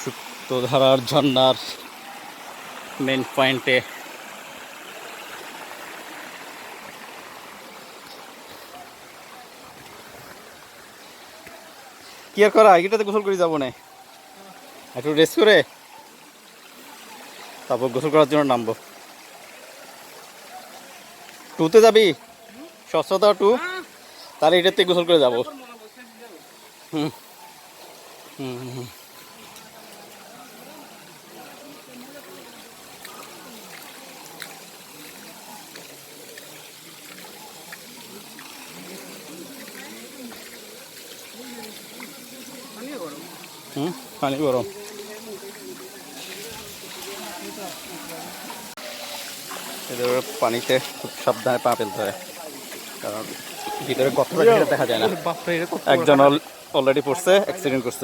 সুপ্তধারার ঝর্ণার মেন পয়েন্টে কি আর করা, এটাতে গোসল করে যাবো না, একটু রেস্ট করে তারপর গোসল করার জন্য নামবো। টুতে যাবি, স্বচ্ছতা টু, তাহলে এটাতে গোসল করে যাবো। হুম হুম হুম হুম, পানি গরম। এদের পানিতে খুব সাবধানে পা ফেলতে হয়, কারণ ভিতরে কতটা দেখা যায় না। একজন অলরেডি পড়ছে, অ্যাক্সিডেন্ট করছে।